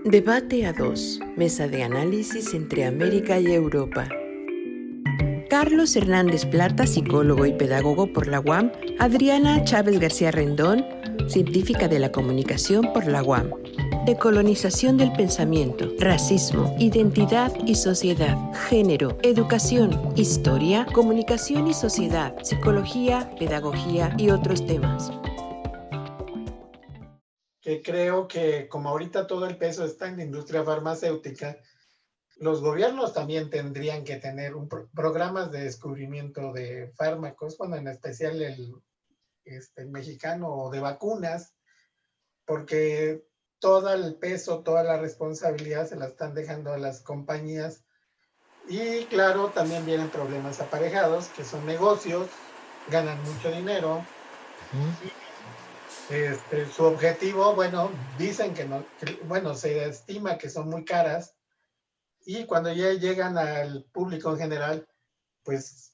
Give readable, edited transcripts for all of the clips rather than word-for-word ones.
Debate a dos, mesa de análisis entre América y Europa. Carlos Hernández Plata, psicólogo y pedagogo por la UAM. Adriana Chávez García Rendón, científica de la comunicación por la UAM. Decolonización del pensamiento, racismo, identidad y sociedad, género, educación, historia, comunicación y sociedad, psicología, pedagogía y otros temas. Que creo que como ahorita todo el peso está en la industria farmacéutica, los gobiernos también tendrían que tener programas de descubrimiento de fármacos, bueno, en especial el mexicano o de vacunas, porque todo el peso, toda la responsabilidad se la están dejando a las compañías. Y claro, también vienen problemas aparejados, que son negocios, ganan mucho dinero. Su objetivo, bueno, dicen que no, bueno, se estima que son muy caras y cuando ya llegan al público en general, pues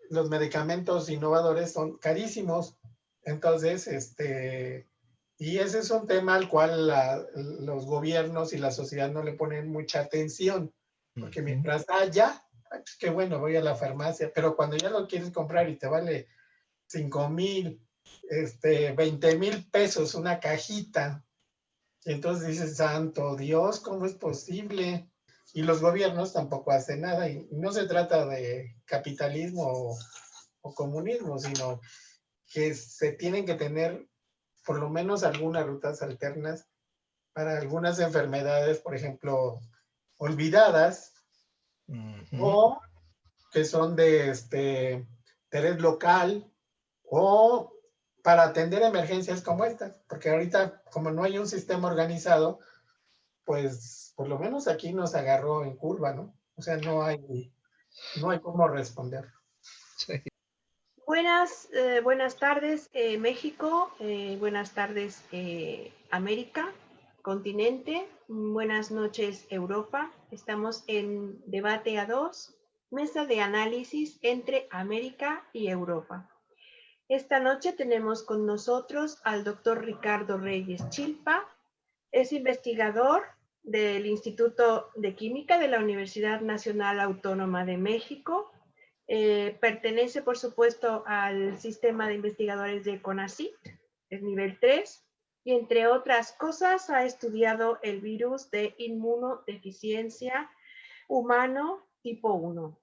los medicamentos innovadores son carísimos. Entonces, y ese es un tema al cual los gobiernos y la sociedad no le ponen mucha atención, porque mientras, ya, qué bueno, voy a la farmacia, pero cuando ya lo quieres comprar y te vale 5,000, 20,000 pesos una cajita. Y entonces dices, santo Dios, ¿cómo es posible? Y los gobiernos tampoco hacen nada. Y no se trata de capitalismo o comunismo, sino que se tienen que tener por lo menos algunas rutas alternas para algunas enfermedades, por ejemplo, olvidadas, o que son de interés local, o para atender emergencias como estas, porque ahorita como no hay un sistema organizado, pues por lo menos aquí nos agarró en curva, ¿no? O sea, no hay cómo responder. Sí. Buenas tardes, México, buenas tardes, América, continente, buenas noches, Europa. Estamos en debate a dos, mesa de análisis entre América y Europa. Esta noche tenemos con nosotros al doctor Ricardo Reyes Chilpa, es investigador del Instituto de Química de la Universidad Nacional Autónoma de México. Pertenece, por supuesto, al sistema de investigadores de CONACYT, es nivel 3, y entre otras cosas ha estudiado el virus de inmunodeficiencia humano tipo 1.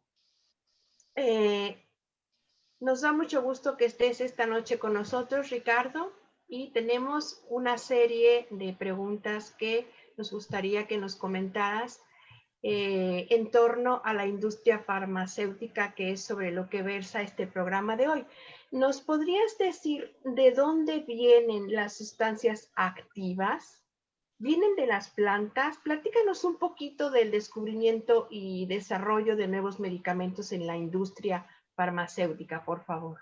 Nos da mucho gusto que estés esta noche con nosotros, Ricardo, y tenemos una serie de preguntas que nos gustaría que nos comentaras en torno a la industria farmacéutica, que es sobre lo que versa este programa de hoy. ¿Nos podrías decir de dónde vienen las sustancias activas? ¿Vienen de las plantas? Platícanos un poquito del descubrimiento y desarrollo de nuevos medicamentos en la industria farmacéutica, por favor.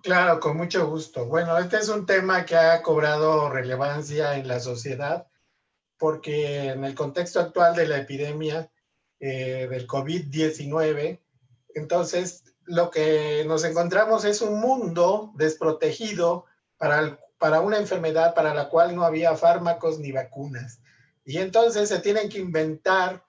Claro, con mucho gusto. Bueno, este es un tema que ha cobrado relevancia en la sociedad porque en el contexto actual de la epidemia del COVID-19, entonces lo que nos encontramos es un mundo desprotegido para una enfermedad para la cual no había fármacos ni vacunas. Y entonces se tienen que inventar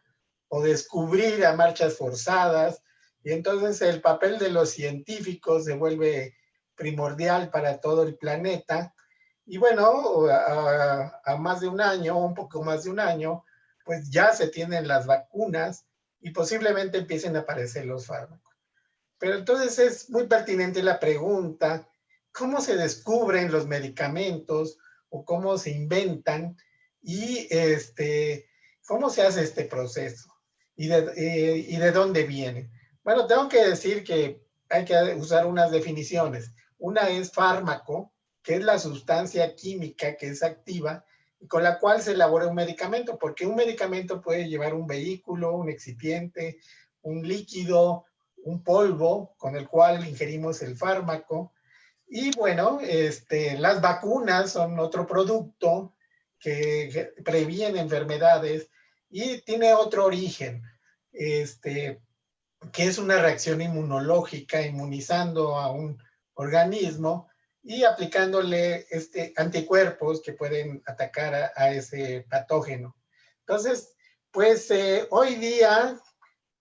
o descubrir a marchas forzadas, y entonces el papel de los científicos se vuelve primordial para todo el planeta. Y bueno, a más de un año, un poco más de un año, pues ya se tienen las vacunas y posiblemente empiecen a aparecer los fármacos. Pero entonces es muy pertinente la pregunta, ¿cómo se descubren los medicamentos o cómo se inventan y cómo se hace este proceso y de dónde vienen? Bueno, tengo que decir que hay que usar unas definiciones. Una es fármaco, que es la sustancia química que es activa y con la cual se elabora un medicamento, porque un medicamento puede llevar un vehículo, un excipiente, un líquido, un polvo con el cual ingerimos el fármaco. Y bueno, las vacunas son otro producto que previene enfermedades y tiene otro origen, que es una reacción inmunológica, inmunizando a un organismo y aplicándole anticuerpos que pueden atacar a ese patógeno. Entonces, pues hoy día,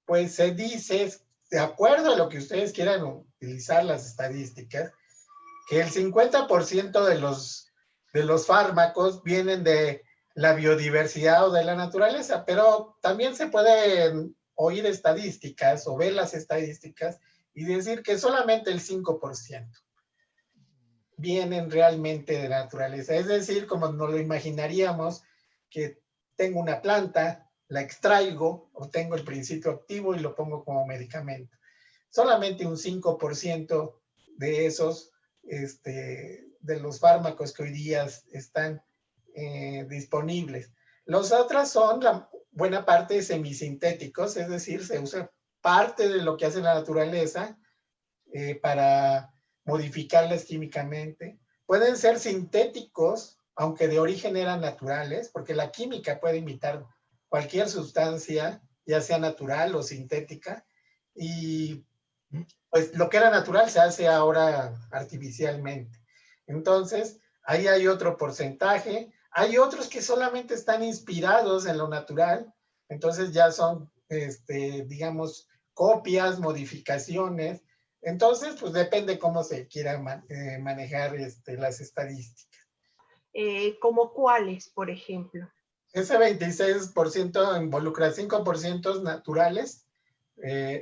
pues se dice, de acuerdo a lo que ustedes quieran utilizar las estadísticas, que el 50% de los fármacos vienen de la biodiversidad o de la naturaleza, pero también se pueden oír estadísticas o ver las estadísticas y decir que solamente el 5% vienen realmente de la naturaleza. Es decir, como nos lo imaginaríamos, que tengo una planta, la extraigo o tengo el principio activo y lo pongo como medicamento. Solamente un 5% de esos, de los fármacos que hoy día están disponibles. Los otros son la buena parte semisintéticos, es decir, se usa parte de lo que hace la naturaleza para modificarlas químicamente. Pueden ser sintéticos, aunque de origen eran naturales, porque la química puede imitar cualquier sustancia, ya sea natural o sintética, y pues lo que era natural se hace ahora artificialmente. Entonces, ahí hay otro porcentaje. Hay otros que solamente están inspirados en lo natural, entonces ya son, digamos, copias, modificaciones. Entonces, pues depende cómo se quieran manejar las estadísticas. ¿Como cuáles, por ejemplo? Ese 26% involucra 5% naturales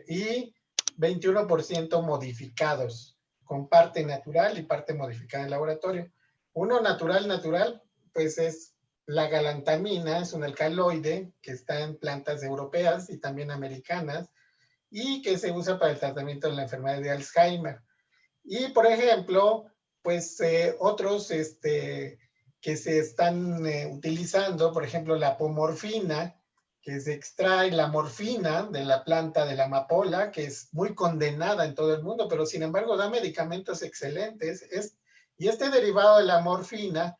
y 21% modificados, con parte natural y parte modificada en laboratorio. Uno natural, pues es la galantamina, es un alcaloide que está en plantas europeas y también americanas y que se usa para el tratamiento de la enfermedad de Alzheimer. Y, por ejemplo, pues otros que se están utilizando, por ejemplo, la apomorfina, que se extrae la morfina de la planta de la amapola, que es muy condenada en todo el mundo, pero sin embargo da medicamentos excelentes. Y este derivado de la morfina,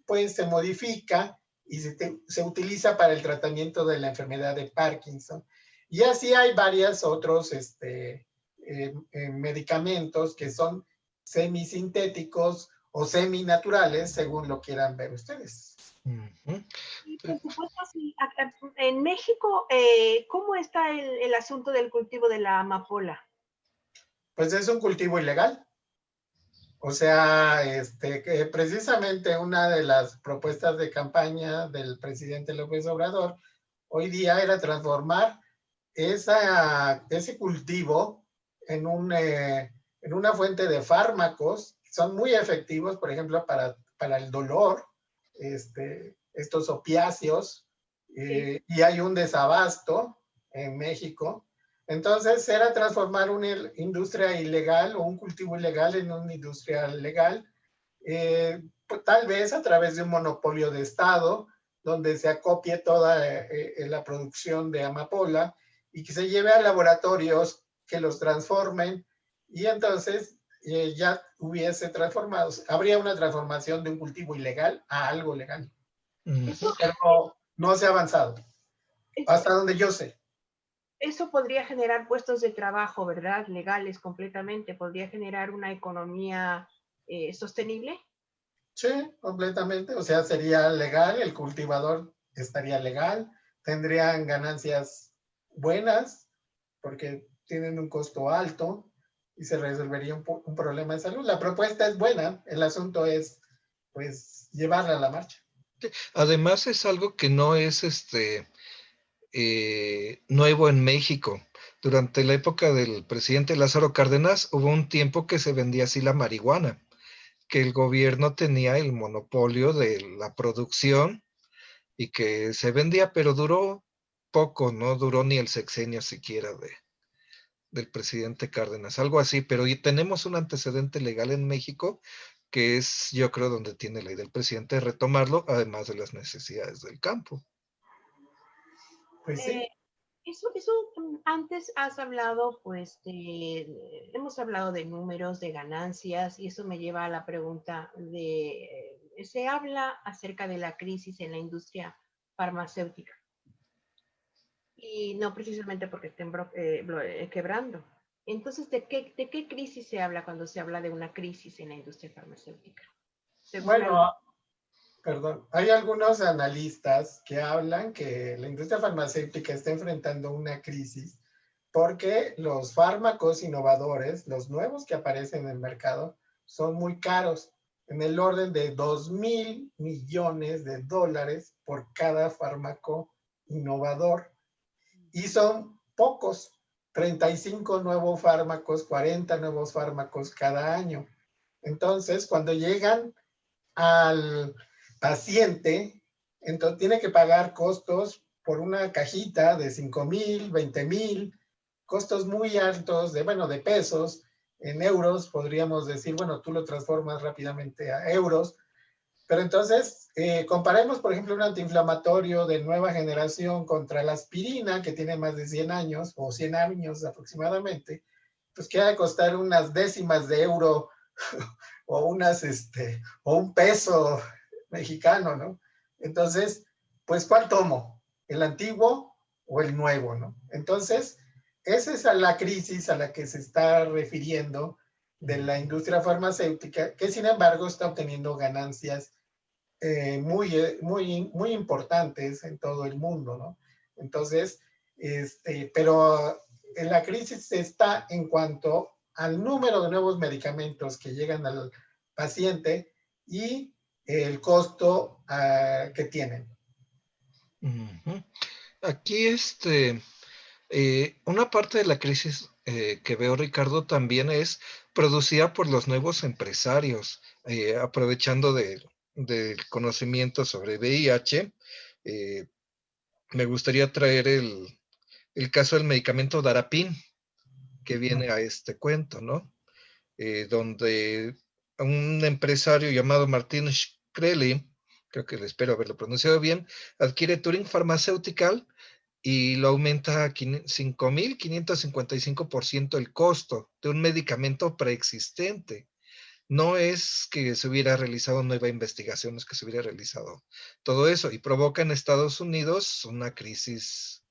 pues se modifica y se utiliza para el tratamiento de la enfermedad de Parkinson. Y así hay varios otros medicamentos que son semisintéticos o seminaturales, según lo quieran ver ustedes. Y por supuesto, sí. En México, ¿cómo está el asunto del cultivo de la amapola? Pues es un cultivo ilegal. O sea, que precisamente una de las propuestas de campaña del presidente López Obrador hoy día era transformar ese cultivo en, en una fuente de fármacos que son muy efectivos, por ejemplo, para el dolor, estos opiáceos, Sí. y hay un desabasto en México. Entonces era transformar una industria ilegal o un cultivo ilegal en una industria legal, pues, tal vez a través de un monopolio de Estado, donde se acopie toda la producción de amapola y que se lleve a laboratorios que los transformen y entonces ya hubiese transformado, habría una transformación de un cultivo ilegal a algo legal. Eso, Pero no se ha avanzado, hasta donde yo sé. eso podría generar puestos de trabajo, ¿verdad? Legales completamente. Podría generar una economía sostenible. Sí, completamente. O sea, sería legal, el cultivador estaría legal, tendrían ganancias buenas porque tienen un costo alto y se resolvería un problema de salud. La propuesta es buena, el asunto es, pues, llevarla a la marcha. Además es algo que no es nuevo en México. Durante la época del presidente Lázaro Cárdenas hubo un tiempo que se vendía así la marihuana, que el gobierno tenía el monopolio de la producción y que se vendía, pero duró poco, no duró ni el sexenio siquiera del presidente Cárdenas, algo así, pero tenemos un antecedente legal en México que es, yo creo, donde tiene la idea del presidente de retomarlo, además de las necesidades del campo. Pues sí. Eso antes has hablado, pues, hemos hablado de números, de ganancias, y eso me lleva a la pregunta se habla acerca de la crisis en la industria farmacéutica, y no precisamente porque estén quebrando. Entonces, ¿de qué crisis se habla cuando se habla de una crisis en la industria farmacéutica? Según Bueno, Perdón, hay algunos analistas que hablan que la industria farmacéutica está enfrentando una crisis porque los fármacos innovadores, los nuevos que aparecen en el mercado, son muy caros, en el orden de 2.000 millones de dólares por cada fármaco innovador. Y son pocos, 35 nuevos fármacos, 40 nuevos fármacos cada año. Entonces, cuando llegan al paciente, entonces tiene que pagar costos por una cajita de 5,000, 20,000, costos muy altos de pesos. En euros podríamos decir, bueno, tú lo transformas rápidamente a euros, pero entonces comparemos, por ejemplo, un antiinflamatorio de nueva generación contra la aspirina, que tiene más de 100 años, o 100 años aproximadamente, pues que ha de costar unas décimas de euro o o un peso mexicano, ¿no? Entonces, pues, ¿cuál tomo? ¿El antiguo o el nuevo, no? Entonces, esa es la crisis a la que se está refiriendo de la industria farmacéutica, que sin embargo está obteniendo ganancias muy importantes en todo el mundo, ¿no? Entonces, pero la crisis está en cuanto al número de nuevos medicamentos que llegan al paciente y el costo que tienen. Ujú. Aquí, una parte de la crisis que veo, Ricardo, también es producida por los nuevos empresarios, aprovechando del conocimiento sobre VIH. eh, Me gustaría traer el caso del medicamento Darapin, que viene a este cuento, ¿no? Donde un empresario llamado Martin Shkreli, creo que le espero haberlo pronunciado bien, adquiere Turing Pharmaceutical y lo aumenta a 5.555% el costo de un medicamento preexistente. No es que se hubiera realizado nueva investigación, es que se hubiera realizado todo eso y provoca en Estados Unidos una crisis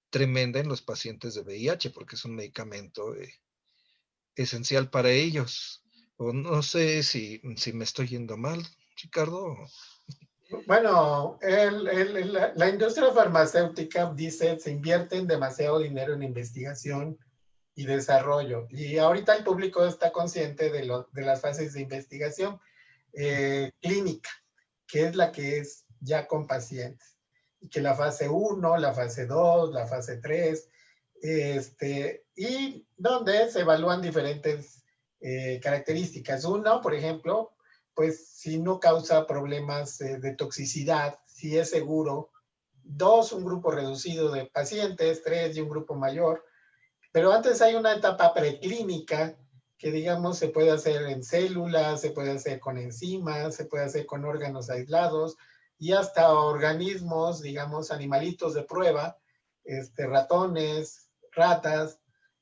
tremenda en los pacientes de VIH porque es un medicamento esencial para ellos. O no sé si me estoy yendo mal, Ricardo. Bueno, la industria farmacéutica dice se invierte demasiado dinero en investigación y desarrollo. Y ahorita el público está consciente de las fases de investigación clínica, que es la que es ya con pacientes. Y que la fase 1, la fase 2, la fase 3, y donde se evalúan diferentes características. Uno, por ejemplo, pues si no causa problemas de toxicidad, si es seguro. Dos, un grupo reducido de pacientes. Tres, y un grupo mayor. Pero antes hay una etapa preclínica que, digamos, se puede hacer en células, se puede hacer con enzimas, se puede hacer con órganos aislados y hasta organismos, digamos, animalitos de prueba, ratones, ratas.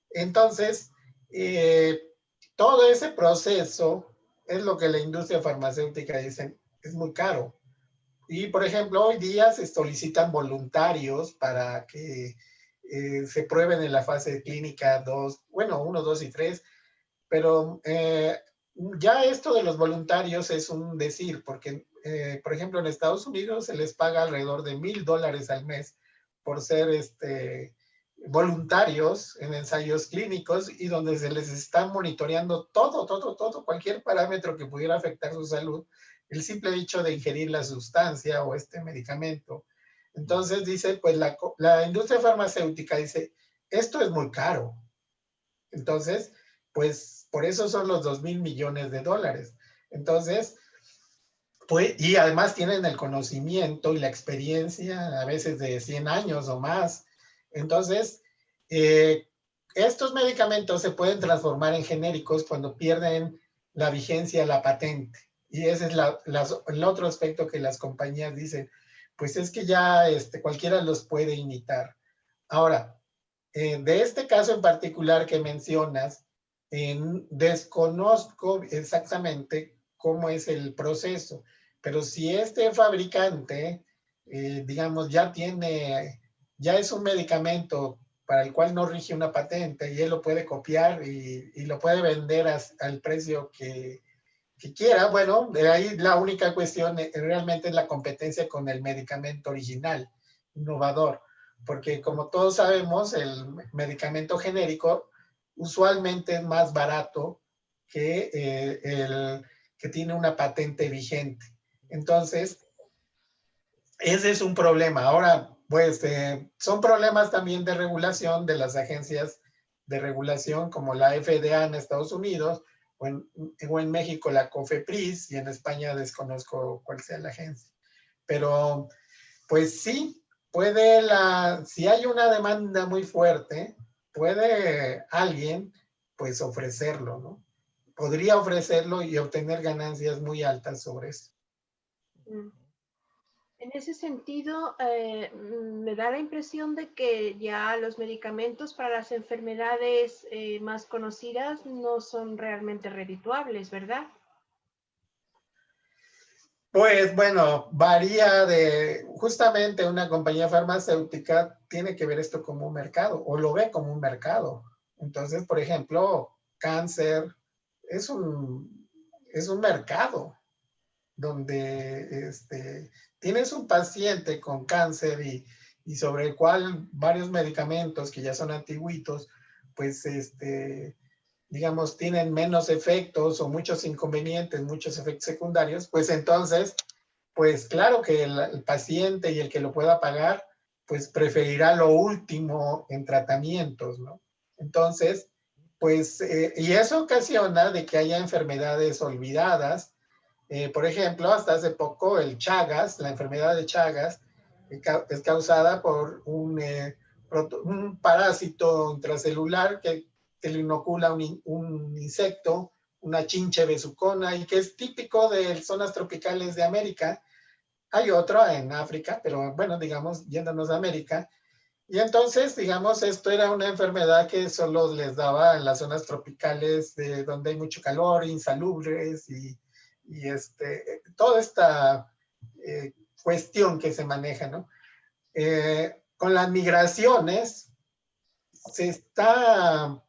Entonces, todo ese proceso es lo que la industria farmacéutica dice, es muy caro. Y, por ejemplo, hoy día se solicitan voluntarios para que se prueben en la fase clínica 2, bueno, 1, 2 y 3, pero ya esto de los voluntarios es un decir, porque, por ejemplo, en Estados Unidos se les paga alrededor de $1,000 al mes por ser voluntarios en ensayos clínicos y donde se les está monitoreando todo, cualquier parámetro que pudiera afectar su salud, el simple hecho de ingerir la sustancia o este medicamento. Entonces dice, pues la industria farmacéutica dice, esto es muy caro. Entonces, pues por eso son los 2,000 millones de dólares. Entonces, pues, y además tienen el conocimiento y la experiencia a veces de 100 años o más. Entonces, estos medicamentos se pueden transformar en genéricos cuando pierden la vigencia, la patente. Y ese es el otro aspecto que las compañías dicen, pues es que ya cualquiera los puede imitar. Ahora, de este caso en particular que mencionas, desconozco exactamente cómo es el proceso, pero si este fabricante, digamos, ya es un medicamento para el cual no rige una patente y él lo puede copiar y lo puede vender al precio que que quiera, bueno, de ahí la única cuestión realmente es la competencia con el medicamento original, innovador, porque como todos sabemos, el medicamento genérico usualmente es más barato que el que tiene una patente vigente. Entonces, ese es un problema. Ahora, pues, son problemas también de regulación de las agencias de regulación como la FDA en Estados Unidos, o en México la COFEPRIS, y en España desconozco cuál sea la agencia. Pero, pues sí, si hay una demanda muy fuerte, puede alguien, pues, ofrecerlo, ¿no? Podría ofrecerlo y obtener ganancias muy altas sobre eso. En ese sentido, me da la impresión de que ya los medicamentos para las enfermedades más conocidas no son realmente redituables, ¿verdad? Pues bueno, varía justamente una compañía farmacéutica tiene que ver esto como un mercado, o lo ve como un mercado. Entonces, por ejemplo, cáncer es un mercado donde tienes un paciente con cáncer y sobre el cual varios medicamentos que ya son antiguitos, pues digamos, tienen menos efectos o muchos inconvenientes, muchos efectos secundarios, pues entonces, pues claro que el paciente y el que lo pueda pagar, pues preferirá lo último en tratamientos, ¿no? Entonces, pues, y eso ocasiona de que haya enfermedades olvidadas. Por ejemplo, hasta hace poco el Chagas, la enfermedad de Chagas, es causada por un parásito intracelular que le inocula un insecto, una chinche besucona, y que es típico de zonas tropicales de América. Hay otro en África, pero bueno, digamos, yéndonos a América. Y entonces, digamos, esto era una enfermedad que solo les daba en las zonas tropicales de donde hay mucho calor, insalubres y toda esta cuestión que se maneja, ¿no? Con las migraciones se está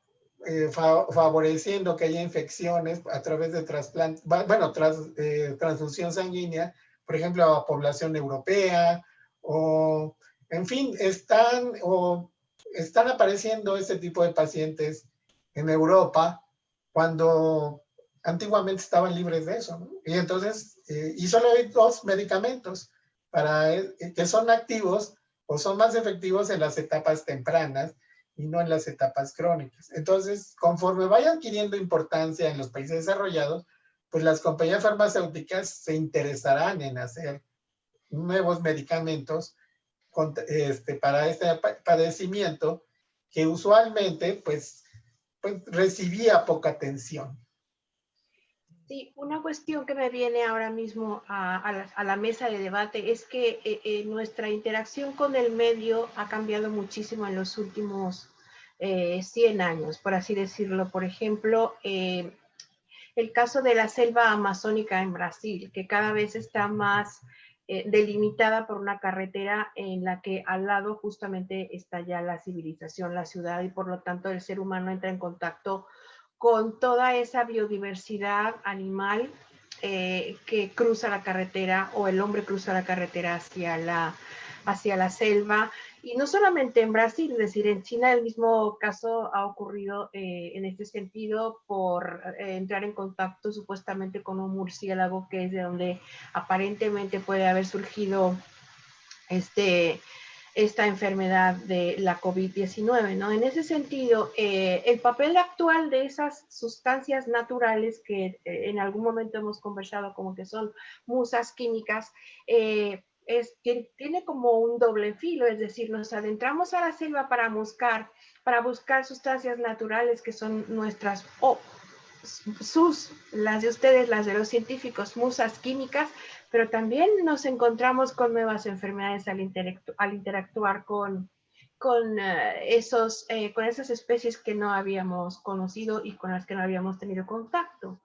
favoreciendo que haya infecciones a través de trasplante, bueno, transfusión sanguínea, por ejemplo, a población europea, o en fin, están apareciendo este tipo de pacientes en Europa cuando antiguamente estaban libres de eso, ¿no? Y entonces, y solo hay 2 medicamentos que son activos o son más efectivos en las etapas tempranas y no en las etapas crónicas. Entonces, conforme vaya adquiriendo importancia en los países desarrollados, pues las compañías farmacéuticas se interesarán en hacer nuevos medicamentos para este padecimiento que usualmente pues recibía poca atención. Sí, una cuestión que me viene ahora mismo a la mesa de debate es que nuestra interacción con el medio ha cambiado muchísimo en los últimos 100 años, por así decirlo. Por ejemplo, el caso de la selva amazónica en Brasil, que cada vez está más delimitada por una carretera en la que al lado justamente está ya la civilización, la ciudad, y por lo tanto el ser humano entra en contacto con toda esa biodiversidad animal que cruza la carretera, o el hombre cruza la carretera hacia la selva. Y no solamente en Brasil, es decir, en China el mismo caso ha ocurrido en este sentido por entrar en contacto supuestamente con un murciélago, que es de donde aparentemente puede haber surgido esta enfermedad de la COVID-19, ¿no? En ese sentido, el papel actual de esas sustancias naturales que en algún momento hemos conversado como que son musas químicas, tiene como un doble filo, es decir, nos adentramos a la selva para buscar sustancias naturales que son nuestras, las de ustedes, las de los científicos, musas químicas, pero también nos encontramos con nuevas enfermedades al interactuar con esas especies que no habíamos conocido y con las que no habíamos tenido contacto.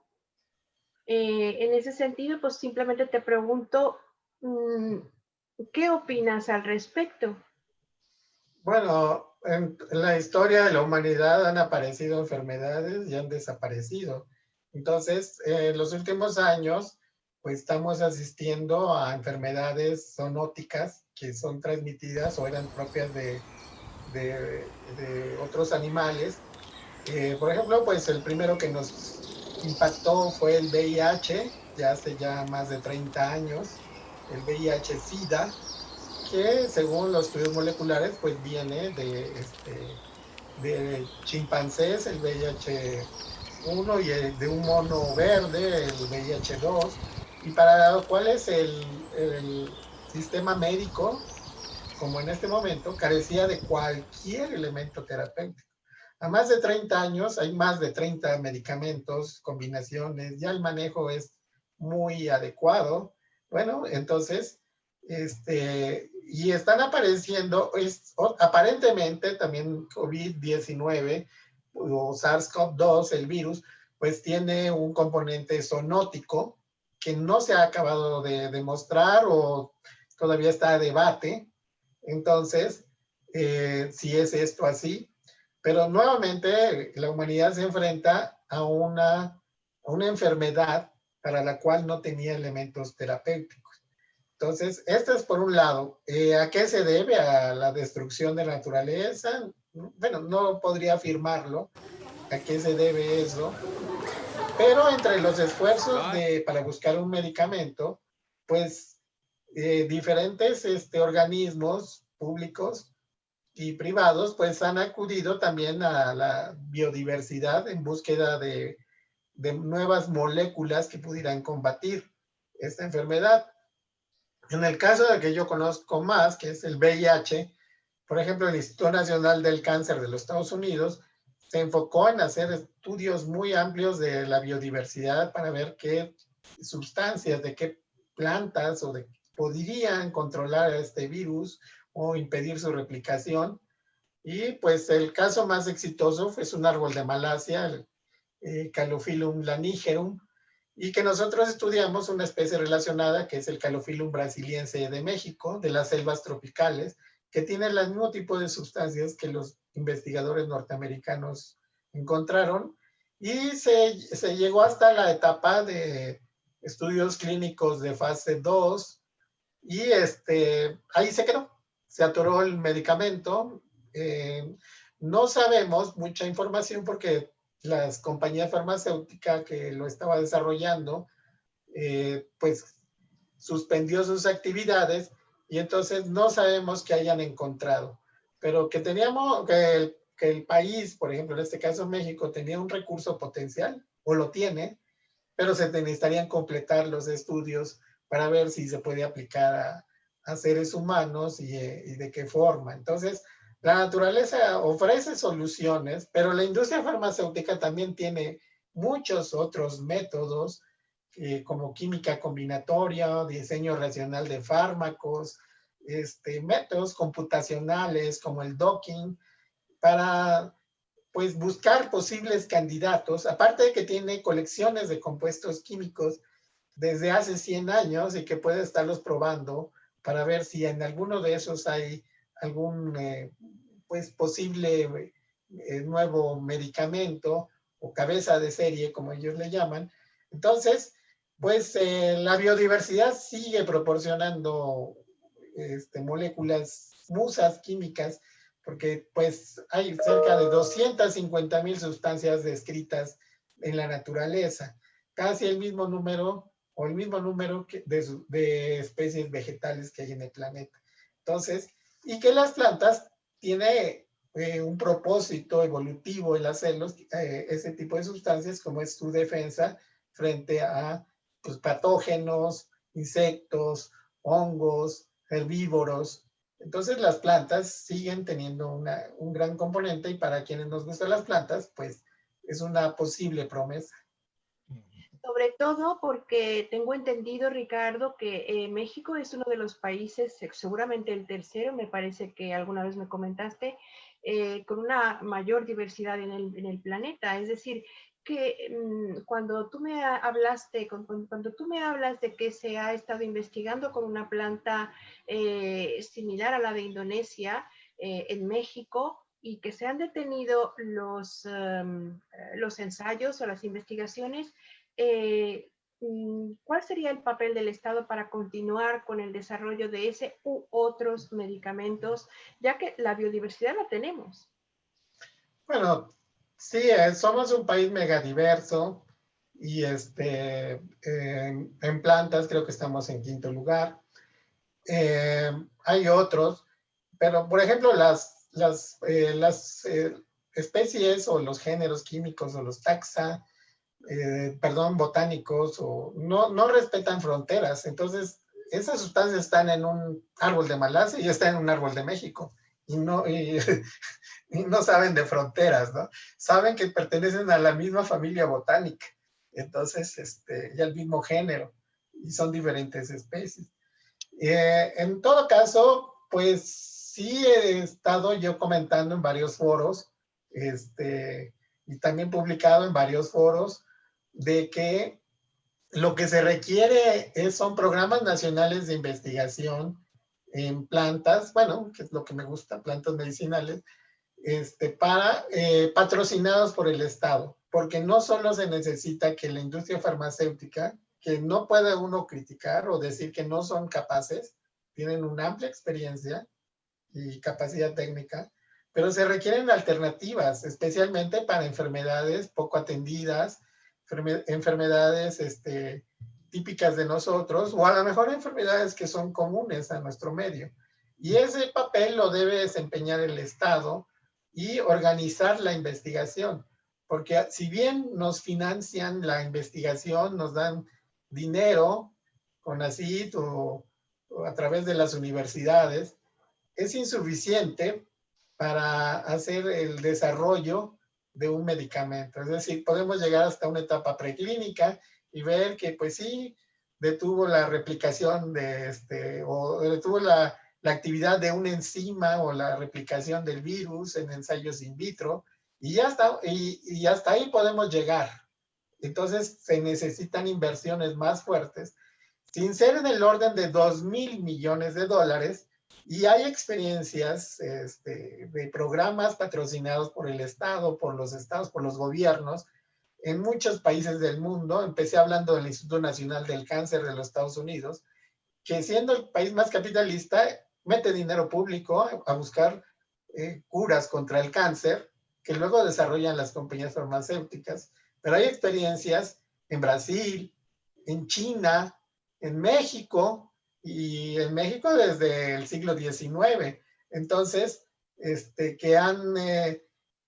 En ese sentido, pues simplemente te pregunto, ¿qué opinas al respecto? Bueno, en la historia de la humanidad han aparecido enfermedades y han desaparecido. Entonces, en los últimos años, pues estamos asistiendo a enfermedades zoonóticas que son transmitidas o eran propias de otros animales. Por ejemplo, pues el primero que nos impactó fue el VIH, ya hace ya más de 30 años, el VIH-Sida, que según los estudios moleculares, pues viene de chimpancés, el VIH-1, y de un mono verde, el VIH-2, y para lo cual es el sistema médico, como en este momento, carecía de cualquier elemento terapéutico. A más de 30 años hay más de 30 medicamentos, combinaciones, ya el manejo es muy adecuado. Bueno, entonces, y están apareciendo, aparentemente también COVID-19 o SARS-CoV-2, el virus, pues tiene un componente zoonótico que no se ha acabado de demostrar o todavía está a debate. Entonces, si es esto así, pero nuevamente la humanidad se enfrenta a una enfermedad para la cual no tenía elementos terapéuticos. Entonces, esto es por un lado. ¿A qué se debe? A la destrucción de la naturaleza. Bueno, no podría afirmarlo. ¿A qué se debe eso? Pero entre los esfuerzos para buscar un medicamento, pues diferentes organismos públicos y privados pues han acudido también a la biodiversidad en búsqueda de nuevas moléculas que pudieran combatir esta enfermedad. En el caso de que yo conozco más, que es el VIH, por ejemplo, el Instituto Nacional del Cáncer de los Estados Unidos se enfocó en hacer estudios muy amplios de la biodiversidad para ver qué sustancias, de qué plantas podrían controlar este virus o impedir su replicación. Y pues el caso más exitoso fue un árbol de Malasia, el Calophyllum lanigerum, y que nosotros estudiamos una especie relacionada que es el Calophyllum brasiliense de México, de las selvas tropicales, que tiene el mismo tipo de sustancias que los investigadores norteamericanos encontraron, y se llegó hasta la etapa de estudios clínicos de fase 2, y ahí se quedó, se atoró el medicamento. No sabemos mucha información porque las compañías farmacéuticas que lo estaba desarrollando, pues suspendió sus actividades y entonces no sabemos qué hayan encontrado. Pero que teníamos, que el país, por ejemplo, en este caso México, tenía un recurso potencial, o lo tiene, pero se necesitarían completar los estudios para ver si se puede aplicar a seres humanos y de qué forma. Entonces, la naturaleza ofrece soluciones, pero la industria farmacéutica también tiene muchos otros métodos, como química combinatoria, diseño racional de fármacos, métodos computacionales como el docking, para pues buscar posibles candidatos, aparte de que tiene colecciones de compuestos químicos desde hace 100 años y que puede estarlos probando para ver si en alguno de esos hay algún pues posible nuevo medicamento o cabeza de serie, como ellos le llaman. Entonces, pues la biodiversidad sigue proporcionando moléculas, musas químicas, porque pues hay cerca de 250,000 sustancias descritas en la naturaleza, casi el mismo número o el mismo número de especies vegetales que hay en el planeta. Entonces, y que las plantas tienen un propósito evolutivo en hacerlos, ese tipo de sustancias, como es su defensa frente a pues, patógenos, insectos, hongos, herbívoros. Entonces las plantas siguen teniendo un gran componente y para quienes nos gustan las plantas, pues es una posible promesa. Sobre todo porque tengo entendido, Ricardo, que México es uno de los países, seguramente el tercero, me parece que alguna vez me comentaste, con una mayor diversidad en el planeta. Es decir, que cuando tú me hablaste, cuando tú me hablas de que se ha estado investigando con una planta similar a la de Indonesia en México, y que se han detenido los ensayos o las investigaciones, ¿cuál sería el papel del Estado para continuar con el desarrollo de ese u otros medicamentos, ya que la biodiversidad la tenemos? Bueno, sí, somos un país megadiverso y en plantas creo que estamos en quinto lugar. Hay otros, pero por ejemplo las especies o los géneros químicos o los taxa, botánicos, o no respetan fronteras. Entonces, esas sustancias están en un árbol de Malasia y están en un árbol de México. Y no saben de fronteras, ¿no? Saben que pertenecen a la misma familia botánica. Entonces, y al mismo género. Y son diferentes especies. En todo caso, pues sí he estado yo comentando en varios foros, y también publicado en varios foros, de que lo que se requiere son programas nacionales de investigación en plantas, bueno, que es lo que me gusta, plantas medicinales, patrocinados por el Estado, porque no solo se necesita que la industria farmacéutica, que no puede uno criticar o decir que no son capaces, tienen una amplia experiencia y capacidad técnica, pero se requieren alternativas, especialmente para enfermedades poco atendidas, enfermedades típicas de nosotros, o a lo mejor enfermedades que son comunes a nuestro medio. Y ese papel lo debe desempeñar el Estado y organizar la investigación, porque si bien nos financian la investigación, nos dan dinero, CONACYT o a través de las universidades, es insuficiente para hacer el desarrollo de un medicamento. Es decir, podemos llegar hasta una etapa preclínica y ver que pues sí, detuvo la replicación o detuvo la actividad de una enzima o la replicación del virus en ensayos in vitro, y hasta ahí podemos llegar. Entonces se necesitan inversiones más fuertes, sin ser en el orden de $2,000 millones, y hay experiencias de programas patrocinados por el Estado, por los estados, por los gobiernos, en muchos países del mundo. Empecé hablando del Instituto Nacional del Cáncer de los Estados Unidos, que siendo el país más capitalista, mete dinero público a buscar curas contra el cáncer, que luego desarrollan las compañías farmacéuticas. Pero hay experiencias en Brasil, en China, en México, y en México desde el siglo XIX. Entonces,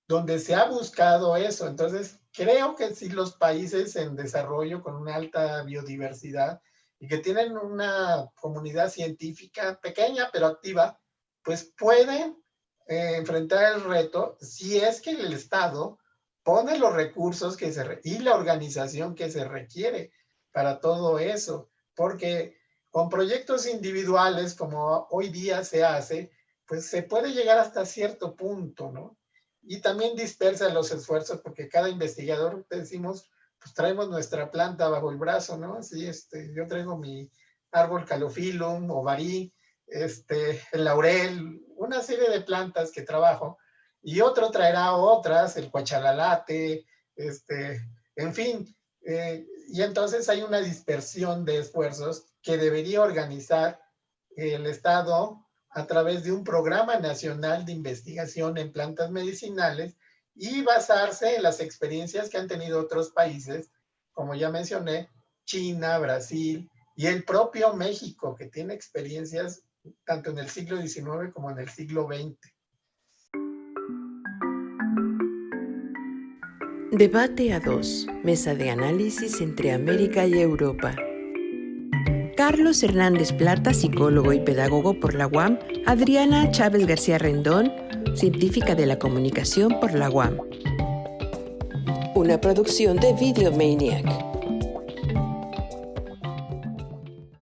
donde se ha buscado eso. Entonces, creo que sí, los países en desarrollo con una alta biodiversidad y que tienen una comunidad científica pequeña pero activa, pues pueden enfrentar el reto si es que el Estado pone los recursos y la organización que se requiere para todo eso. Porque con proyectos individuales, como hoy día se hace, pues se puede llegar hasta cierto punto, ¿no? Y también dispersa los esfuerzos, porque cada investigador, decimos, pues traemos nuestra planta bajo el brazo, ¿no? Así, yo traigo mi árbol Calophyllum, ovarí, el laurel, una serie de plantas que trabajo, y otro traerá otras, el cuachalalate, en fin, y entonces hay una dispersión de esfuerzos que debería organizar el Estado a través de un programa nacional de investigación en plantas medicinales y basarse en las experiencias que han tenido otros países, como ya mencioné, China, Brasil y el propio México, que tiene experiencias tanto en el siglo XIX como en el siglo XX. Debate a dos, mesa de análisis entre América y Europa. Carlos Hernández Plata, psicólogo y pedagogo por la UAM. Adriana Chávez García Rendón, científica de la comunicación por la UAM. Una producción de Videomaniac.